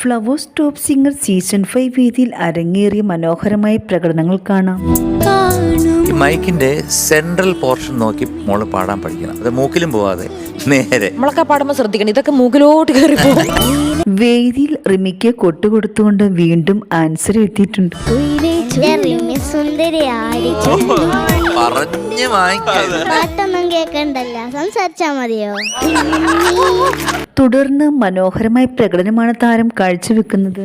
Flowers top singer season 5 വേദിയിൽ അരങ്ങേറിയ മനോഹരമായ പ്രകടനങ്ങൾ കാണാം. മൈക്കിന്റെ സെൻട്രൽ പോർഷൻ നോക്കി മോള് പാടാൻ പഠിക്കണം. അത് മൂക്കിലും പോവാതെ നേരെ. നമ്മളൊക്കെ പാടുമ്പോൾ ശ്രദ്ധിക്കണം, ഇതൊക്കെ മൂക്കിലോട്ട് കയറി പോകും. വേദിയിൽ റിമിക്ക് കൊട്ടുകൊടുത്തുകൊണ്ട് വീണ്ടും ആൻസർ എത്തിയിട്ടുണ്ട്. പറഞ്ഞു പാട്ടൊന്നും കേക്കണ്ടല്ല, സംസാരിച്ചാ മതിയോ? തുടർന്ന് മനോഹരമായ പ്രകടനമാണ് താരം കാഴ്ചവെക്കുന്നത്.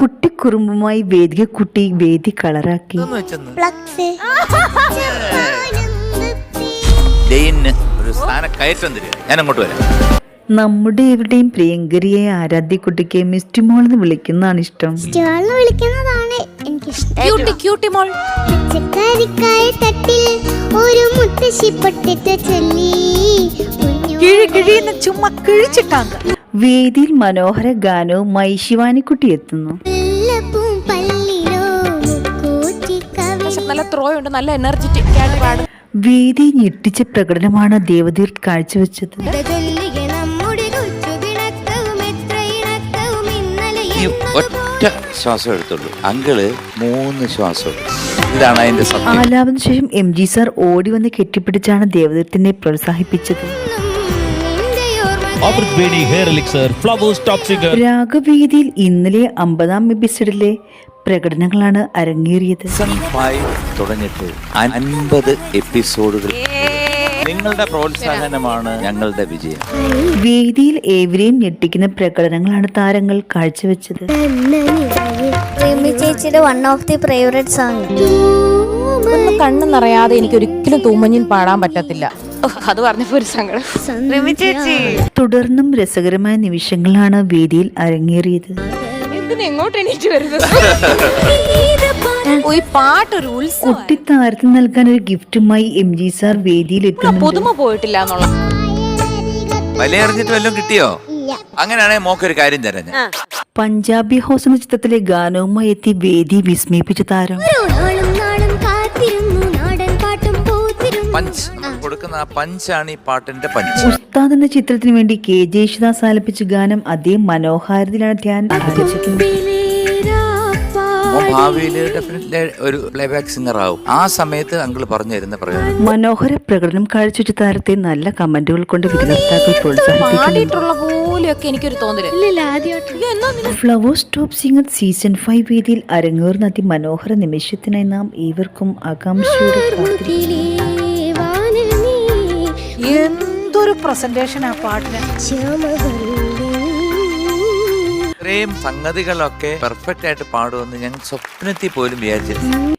കുട്ടിക്കുറുമ്പുമായി വേദിക കുട്ടി വേദി കളറാക്കി. ഒരു സ്ഥാനക്കയറ്റം തരിക. ഞാൻ അങ്ങോട്ട് വരാം. നമ്മുടെ എവിടെയും പ്രിയങ്കരിയായ ആരാധ്യക്കുട്ടിക്ക് മിസ്റ്റി മോൾ എന്ന് വിളിക്കുന്നതാണ് ഇഷ്ടം. വിളിക്കുന്നതാണ് എനിക്കിഷ്ടം. ഒരു മുത്തശ്ശി പൊട്ടിട്ട് ചൊല്ലി ചുമ്മാ കിഴിച്ചിട്ടാങ്ക. വേദിയിൽ മനോഹര ഗാനവുമായി ശിവാനിക്കുട്ടി എത്തുന്നു. നല്ല ത്രോ ഉണ്ട്, നല്ല എനർജറ്റിക് ആയിട്ട് പാടും. വേദി ഞെട്ടിച്ച പ്രകടനമാണ് ദേവതീർ കാഴ്ചവെച്ചത്. ഒറ്റ ശ്വാസം എടുത്തുള്ളൂ, അങ്കിള് 3 ശ്വാസം. ഇതാണ് അതിന്റെ സത്യം. ആലാപന ശേഷം MG സാർ ഓടി വന്ന് കെട്ടിപ്പിടിച്ചാണ് ദേവദത്തിനെ പ്രോത്സാഹിപ്പിച്ചത്. രാഗവേദിയിൽ ഇന്നലെ 50ാം എപ്പിസോഡിലെ പ്രകടനങ്ങളാണ് അരങ്ങേറിയത്. തുടങ്ങിയിട്ട് 50 എപ്പിസോഡുകൾ. നിങ്ങളുടെ പ്രോത്സാഹനമാണ് ഞങ്ങളുടെ വിജയം. വേദിയിൽ ഏവരെയും ഞെട്ടിക്കുന്ന പ്രകടനങ്ങളാണ് താരങ്ങൾ കാഴ്ചവെച്ചത്. കണ്ണു നിറയാതെ എനിക്ക് ഒരിക്കലും തൂമഞ്ഞിൽ പാടാൻ പറ്റത്തില്ല. അത് പറഞ്ഞപ്പോ ഒരു സങ്കടം. തുടർന്നും രസകരമായ നിമിഷങ്ങളാണ് വേദിയിൽ അരങ്ങേറിയത്. കുട്ടിത്താരത്തിന് നൽകാൻ ഒരു ഗിഫ്റ്റുമായി MG സാർ വേദിയിൽ പുതുമ പോയിട്ടില്ല എന്നുള്ള വിലയറിഞ്ഞിട്ട് വല്ലതും കിട്ടിയോ? അങ്ങനെയാണെങ്കിൽ മോക്കൊരു കാര്യം തരാം. പഞ്ചാബി ഹൗസ് എന്ന ചിത്രത്തിലെ ഗാനവുമായി എത്തി വേദി വിസ്മയിപ്പിച്ച താരം. പഞ്ച് കൊടുക്കുന്ന ആ പഞ്ചാണ് ഈ പാട്ടിന്റെ പഞ്ച്. ഉസ്താദ് എന്ന ചിത്രത്തിന് വേണ്ടി KJ യേശുദാസ് ആലപിച്ച ഗാനം അതേ മനോഹാരിതയിലാണ് ഞാൻ ആലപിച്ചിട്ടുണ്ട്. ഭാവിയില് ഡെഫിനറ്റ്ലി ഒരു പ്ലേബാക്ക് സിംഗർ ആവും. ആ സമയത്ത് അങ്കിൾ പറഞ്ഞു തരുന്ന പ്രയോജനം. മനോഹര പ്രകടനം കാഴ്ചവെച്ച താരത്തെ നല്ല കമന്റുകൾ കൊണ്ട് വിധികർത്താക്കൾ പ്രോത്സാഹിപ്പിക്കുന്നു. ഫ്ലവേഴ്സ് ടോപ്പ് സിംഗർ സീസൺ 5 വേദിയിൽ അരങ്ങേറുന്ന അതിമനോഹര നിമിഷത്തിനായി നാം ഏവർക്കും ആകാംക്ഷയോടെ എന്തൊരു പ്രസന്റേഷൻ ആ പാട്ടിന്. ഇത്രയും സംഗതികളൊക്കെ പെർഫെക്റ്റ് ആയിട്ട് പാടുമെന്ന് ഞാൻ സ്വപ്നത്തിൽ പോലും വിചാരിച്ചിരുന്നു.